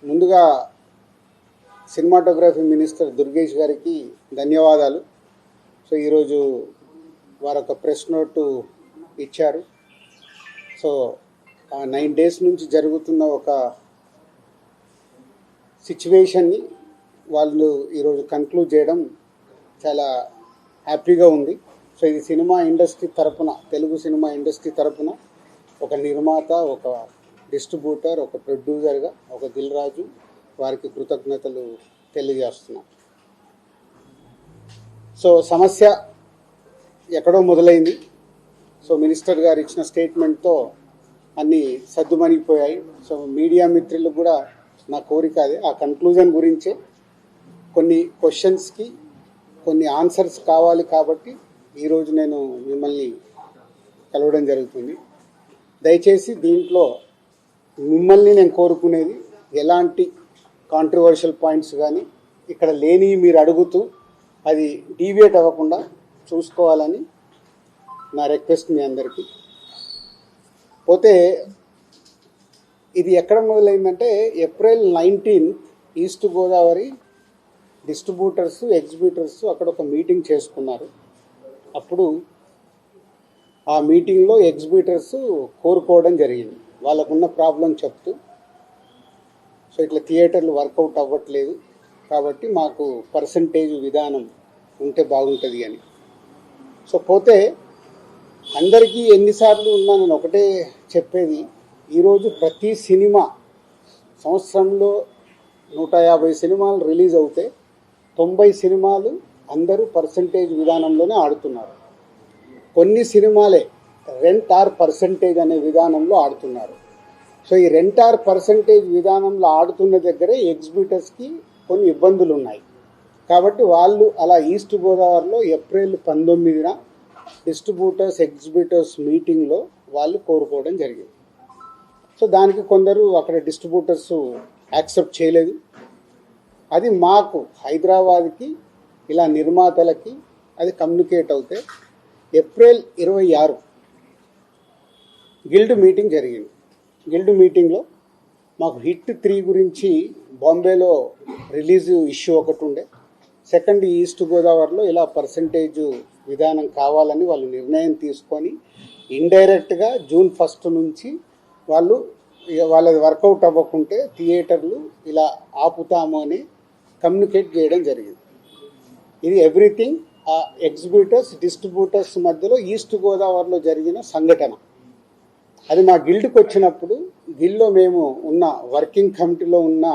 ముందుగా cinematography minister Durgesh గారికి ధన్యవాదాలు. సో ఈరోజు వారు ఒక ప్రెస్ నోటు ఇచ్చారు. సో 9 days నుంచి జరుగుతున్న ఒక సిచ్యువేషన్ని వాళ్ళు ఈరోజు కంక్లూడ్ చేయడం చాలా హ్యాపీగా ఉంది. సో ఇది సినిమా ఇండస్ట్రీ తరపున, తెలుగు సినిమా ఇండస్ట్రీ తరపున ఒక నిర్మాత, ఒక డిస్ట్రిబ్యూటర్, ఒక ప్రొడ్యూసర్గా ఒక దిల్ రాజు వారికి కృతజ్ఞతలు తెలియజేస్తున్నాం. సో సమస్య ఎక్కడో మొదలైంది. సో మినిస్టర్ గారు ఇచ్చిన స్టేట్మెంట్తో అన్నీ సద్దుమణిగిపోయాయి. సో మీడియా మిత్రులకు కూడా నా కోరిక అదే, ఆ కన్క్లూజన్ గురించే కొన్ని క్వశ్చన్స్కి కొన్ని ఆన్సర్స్ కావాలి కాబట్టి ఈరోజు నేను మిమ్మల్ని కలవడం జరుగుతుంది. దయచేసి దీంట్లో మిమ్మల్ని నేను కోరుకునేది ఎలాంటి కాంట్రవర్షియల్ పాయింట్స్ కానీ ఇక్కడ లేని మీరు అడుగుతూ అది డీవియేట్ అవ్వకుండా చూసుకోవాలని నా రిక్వెస్ట్ మీ అందరికీ. పోతే ఇది ఎక్కడ మొదలైందంటే April 19 east Godavari distributors, exhibitors అక్కడ ఒక మీటింగ్ చేసుకున్నారు. అప్పుడు ఆ మీటింగ్లో ఎగ్జిబ్యూటర్స్ కోరుకోవడం జరిగింది, వాళ్ళకున్న ప్రాబ్లం చెప్తూ. సో ఇట్లా థియేటర్లు వర్కౌట్ అవ్వట్లేదు కాబట్టి మాకు పర్సంటేజ్ విధానం ఉంటే బాగుంటుంది అని. సో పోతే అందరికీ ఎన్నిసార్లు ఉన్నా నేను ఒకటే చెప్పేది, ఈరోజు ప్రతి సినిమా సంవత్సరంలో 150 సినిమాలు రిలీజ్ అవుతే 90 సినిమాలు అందరూ పర్సంటేజ్ విధానంలోనే ఆడుతున్నారు. కొన్ని సినిమాలే రెంట్ ఆర్ పర్సంటేజ్ అనే విధానంలో ఆడుతున్నారు. సో ఈ రెంట్ ఆర్ పర్సంటేజ్ విధానంలో ఆడుతున్న దగ్గరే ఎగ్జిబ్యూటర్స్కి కొన్ని ఇబ్బందులు ఉన్నాయి. కాబట్టి వాళ్ళు అలా ఈస్ట్ గోదావరిలో April 19 డిస్ట్రిబ్యూటర్స్, ఎగ్జిబ్యూటర్స్ మీటింగ్లో వాళ్ళు కోరుకోవడం జరిగింది. సో దానికి కొందరు అక్కడ డిస్ట్రిబ్యూటర్స్ యాక్సెప్ట్ చేయలేదు. అది మాకు హైదరాబాద్కి ఇలా నిర్మాతలకి అది కమ్యూనికేట్ అవుతే April 26 గిల్డ్ మీటింగ్ జరిగింది. గిల్డ్ మీటింగ్లో మాకు హిట్ 3 గురించి బాంబేలో రిలీజ్ ఇష్యూ ఒకటి ఉండే. సెకండ్ ఈస్ట్ గోదావరిలో ఇలా పర్సంటేజ్ విధానం కావాలని వాళ్ళు నిర్ణయం తీసుకొని ఇండైరెక్ట్గా June 1 నుంచి వాళ్ళది వర్కౌట్ అవ్వకుంటే థియేటర్లు ఇలా ఆపుతాము అని కమ్యూనికేట్ చేయడం జరిగింది. ఇది ఎవ్రీథింగ్ ఆ ఎగ్జిబ్యూటర్స్, డిస్ట్రిబ్యూటర్స్ మధ్యలో ఈస్ట్ గోదావరిలో జరిగిన సంఘటన. అది మా గిల్డ్కి వచ్చినప్పుడు గిల్డ్లో మేము ఉన్న వర్కింగ్ కమిటీలో ఉన్న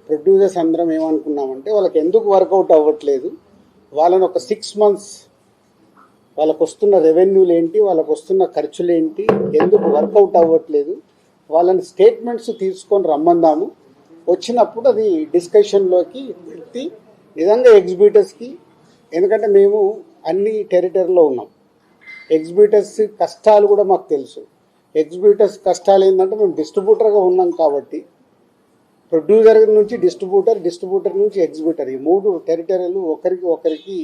ప్రొడ్యూసర్స్ అందరం ఏమనుకున్నామంటే, వాళ్ళకి ఎందుకు వర్కౌట్ అవ్వట్లేదు, వాళ్ళని ఒక 6 months వాళ్ళకు వస్తున్న రెవెన్యూలు ఏంటి, వాళ్ళకు వస్తున్న ఖర్చులు ఏంటి, ఎందుకు వర్కౌట్ అవ్వట్లేదు, వాళ్ళని స్టేట్మెంట్స్ తీసుకొని రమ్మందాము. వచ్చినప్పుడు అది డిస్కషన్లోకి పెట్టి నిజంగా ఎగ్జిబ్యూటర్స్కి, ఎందుకంటే మేము అన్ని టెరిటరీలో ఉన్నాం, ఎగ్జిబ్యూటర్స్ కష్టాలు కూడా మాకు తెలుసు. ఎగ్జిబ్యూటర్స్ కష్టాలు ఏంటంటే మేము డిస్ట్రిబ్యూటర్గా ఉన్నాం కాబట్టి ప్రొడ్యూసర్ నుంచి డిస్ట్రిబ్యూటర్, డిస్ట్రిబ్యూటర్ నుంచి ఎగ్జిబ్యూటర్, ఈ 3 టెరిటరీలు ఒకరికి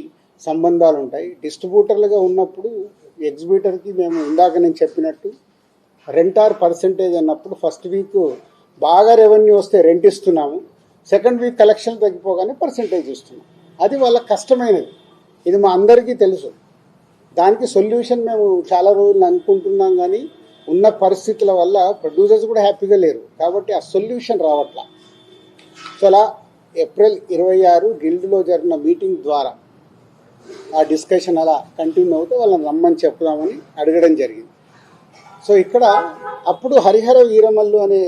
సంబంధాలు ఉంటాయి. డిస్ట్రిబ్యూటర్లుగా ఉన్నప్పుడు ఎగ్జిబ్యూటర్కి మేము ఇందాక నేను చెప్పినట్టు రెంట్ ఆర్ పర్సంటేజ్ అన్నప్పుడు ఫస్ట్ వీక్ బాగా రెవెన్యూ వస్తే రెంట్ ఇస్తున్నాము, సెకండ్ వీక్ కలెక్షన్ తగ్గిపోగానే పర్సంటేజ్ ఇస్తున్నాం. అది వాళ్ళ కష్టమైనది, ఇది మా అందరికీ తెలుసు. దానికి సొల్యూషన్ మేము చాలా రోజులు అనుకుంటున్నాం, కానీ ఉన్న పరిస్థితుల వల్ల ప్రొడ్యూసర్స్ కూడా హ్యాపీగా లేరు కాబట్టి ఆ సొల్యూషన్ రావట్లా. సో అలా April 26 గిల్డ్లో జరిగిన మీటింగ్ ద్వారా ఆ డిస్కషన్ అలా కంటిన్యూ అవుతే వాళ్ళని రమ్మని చెప్దామని అడగడం జరిగింది. సో ఇక్కడ అప్పుడు హరిహర వీరమల్లు అనే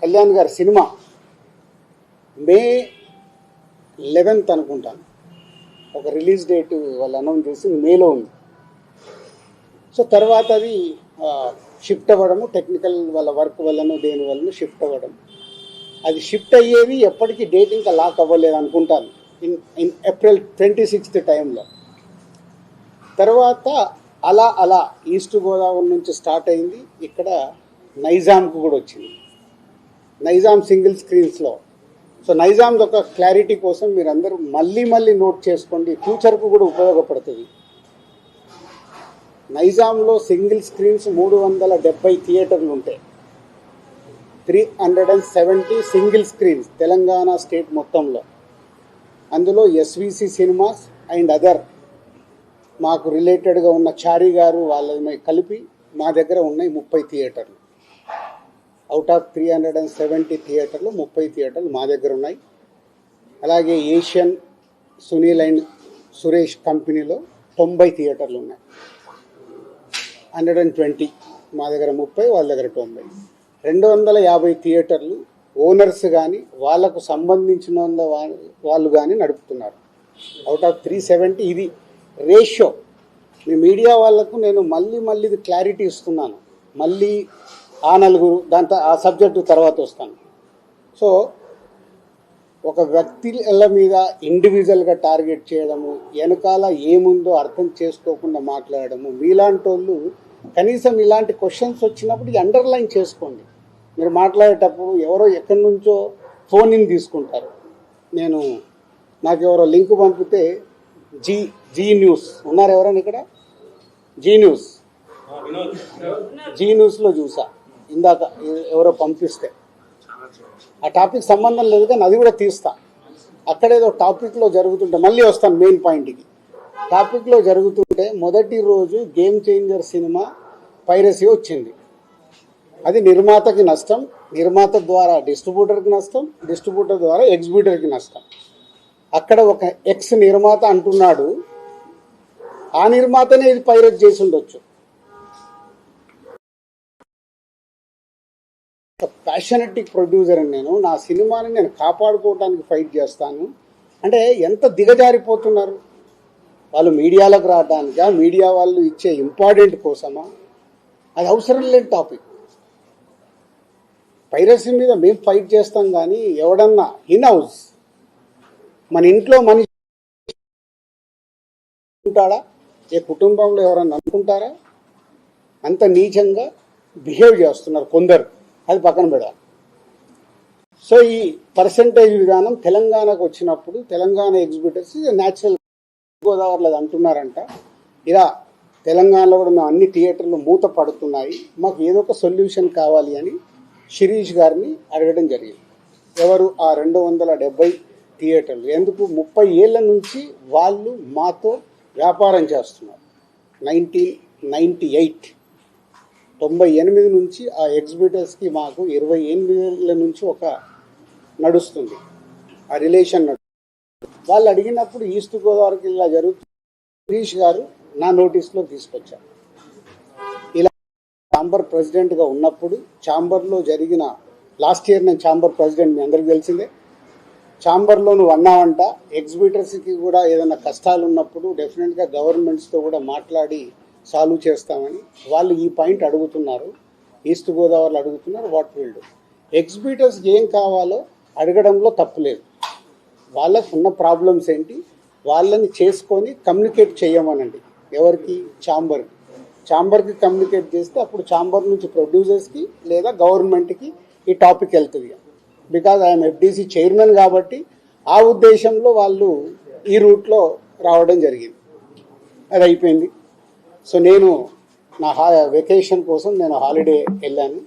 కళ్యాణ్ గారి సినిమా May 11 అనుకుంటాను ఒక రిలీజ్ డేట్ వాళ్ళు అనౌన్స్ చేసి మేలో ఉంది. సో తర్వాత అది షిఫ్ట్ అవ్వడము, టెక్నికల్ వాళ్ళ వర్క్ వల్లనో దేని వల్లనో షిఫ్ట్ అవ్వడం. అది షిఫ్ట్ అయ్యేది ఎప్పటికీ డేట్ ఇంకా లాక్ అవ్వలేదు అనుకుంటాను, ఇన్ April 26 టైంలో. తర్వాత అలా ఈస్ట్ గోదావరి నుంచి స్టార్ట్ అయింది, ఇక్కడ నైజాంకు కూడా వచ్చింది, నైజాం సింగిల్ స్క్రీన్స్లో. సో నైజాంది ఒక క్లారిటీ కోసం మీరు అందరూ మళ్ళీ నోట్ చేసుకోండి, ఫ్యూచర్కు కూడా ఉపయోగపడుతుంది. నైజాంలో సింగిల్ స్క్రీన్స్ 370 థియేటర్లు ఉంటాయి. 370 సింగిల్ స్క్రీన్స్ తెలంగాణ స్టేట్ మొత్తంలో. అందులో ఎస్విసి సినిమాస్ అండ్ అదర్ మాకు రిలేటెడ్గా ఉన్న చారి గారు వాళ్ళని కలిపి మా దగ్గర ఉన్నాయి 30 థియేటర్లు. అవుట్ ఆఫ్ 370 థియేటర్లు 30 థియేటర్లు మా దగ్గర ఉన్నాయి. అలాగే ఏషియన్ సునీల్ అండ్ సురేష్ కంపెనీలో 90 థియేటర్లు ఉన్నాయి. 120 మా దగ్గర 30, వాళ్ళ దగ్గర 90. 250 థియేటర్లు ఓనర్స్ కానీ వాళ్ళకు సంబంధించిన వాళ్ళు కానీ నడుపుతున్నారు. అవుట్ ఆఫ్ 370 ఇది రేషియో. మీ మీడియా వాళ్ళకు నేను మళ్ళీ ఇది క్లారిటీ ఇస్తున్నాను. మళ్ళీ ఆ నలుగురు దాంతో ఆ సబ్జెక్టు తర్వాత వస్తాను. సో ఒక వ్యక్తుల మీద ఇండివిజువల్గా టార్గెట్ చేయడము, వెనకాల ఏముందో అర్థం చేసుకోకుండా మాట్లాడము, మీలాంటి వాళ్ళు కనీసం ఇలాంటి క్వశ్చన్స్ వచ్చినప్పుడు అండర్లైన్ చేసుకోండి. మీరు మాట్లాడేటప్పుడు ఎవరో ఎక్కడి నుంచో ఫోన్ ఇన్ తీసుకుంటారు. నాకు ఎవరో లింక్ పంపితే జీ న్యూస్ ఉన్నారు ఎవరైనా ఇక్కడ? జీ న్యూస్లో చూసా ఇందాక ఎవరో పంపిస్తే. ఆ టాపిక్ సంబంధం లేదు కానీ అది కూడా తీస్తా. అక్కడేదో టాపిక్లో జరుగుతుంటే మళ్ళీ వస్తాను మెయిన్ పాయింట్కి. టాపిక్లో జరుగుతుంటే మొదటి రోజు గేమ్ చేంజర్ సినిమా పైరసీ వచ్చింది. అది నిర్మాతకి నష్టం, నిర్మాత ద్వారా డిస్ట్రిబ్యూటర్కి నష్టం, డిస్ట్రిబ్యూటర్ ద్వారా ఎగ్జిబ్యూటర్కి నష్టం. అక్కడ ఒక ఎక్స్ నిర్మాత అంటున్నాడు, ఆ నిర్మాతనే ఇది పైరసీ చేసి ఉండొచ్చు. ప్యాషనెటిక్ ప్రొడ్యూసర్ అని నా సినిమాని నేను కాపాడుకోవడానికి ఫైట్ చేస్తాను అంటే ఎంత దిగజారిపోతున్నారు వాళ్ళు. మీడియాలోకి రావడానికా, మీడియా వాళ్ళు ఇచ్చే ఇంపార్టెంట్ కోసమా? అది అవసరం లేని టాపిక్. పైరసీ మీద మేము ఫైట్ చేస్తాం కానీ ఎవడన్నా ఇన్ హౌస్ మన ఇంట్లో మనిషి ఉంటాడా? ఏ కుటుంబంలో ఎవరన్నా అనుకుంటారా? అంత నీచంగా బిహేవ్ చేస్తున్నారు కొందరు. అది పక్కన పెడాలి. సో ఈ పర్సంటేజ్ విధానం తెలంగాణకు వచ్చినప్పుడు తెలంగాణ ఎగ్జిబిటర్స్ న్యాచురల్ గోదావరిలో అంటున్నారంట. ఇలా తెలంగాణలో కూడా మేము అన్ని థియేటర్లు మూత పడుతున్నాయి, మాకు ఏదో ఒక సొల్యూషన్ కావాలి అని శిరీష్ గారిని అడగడం జరిగింది. ఎవరు ఆ 270 థియేటర్లు? ఎందుకు 30 ఏళ్ల నుంచి వాళ్ళు మాతో వ్యాపారం చేస్తున్నారు. 98 నుంచి ఆ ఎగ్జిబిటర్స్కి మాకు 28 ఏళ్ళ నుంచి ఒక నడుస్తుంది ఆ రిలేషన్. వాళ్ళు అడిగినప్పుడు ఈస్ట్ గోదావరికి ఇలా జరుగుతుంది. శిరీష్ గారు నా నోటీస్లో తీసుకొచ్చారు. ఇలా ఛాంబర్ ప్రెసిడెంట్గా ఉన్నప్పుడు ఛాంబర్లో జరిగిన లాస్ట్ ఇయర్ నేను ఛాంబర్ ప్రెసిడెంట్, మీ అందరికీ తెలిసిందే. ఛాంబర్లో నువ్వు అన్నావంట ఎగ్జిబిటర్స్కి కూడా ఏదైనా కష్టాలు ఉన్నప్పుడు డెఫినెట్గా గవర్నమెంట్స్తో కూడా మాట్లాడి సాల్వ్ చేస్తామని వాళ్ళు ఈ పాయింట్ అడుగుతున్నారు. ఈస్ట్ గోదావరిలో అడుగుతున్నారు. What will do? ఎగ్జిబిటర్స్కి ఏం కావాలో అడగడంలో తప్పులేదు. వాళ్ళకు ఉన్న ప్రాబ్లమ్స్ ఏంటి వాళ్ళని చేసుకొని కమ్యూనికేట్ చేయమనండి. ఎవరికి? ఛాంబర్కి కమ్యూనికేట్ చేస్తే అప్పుడు ఛాంబర్ నుంచి ప్రొడ్యూసర్స్కి లేదా గవర్నమెంట్కి ఈ టాపిక్ వెళ్తుంది. బికాజ్ ఐఎమ్ ఎఫ్డీసీ చైర్మన్ కాబట్టి ఆ ఉద్దేశంలో వాళ్ళు ఈ రూట్లో రావడం జరిగింది. అది అయిపోయింది. సో నేను నా వెకేషన్ కోసం నేను హాలిడే వెళ్ళాను.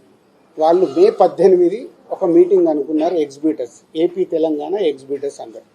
వాళ్ళు May 18 ఒక మీటింగ్ అనుకున్నారు ఎగ్జిబిటర్స్, ఏపీ తెలంగాణ ఎగ్జిబిటర్స్ అందరు.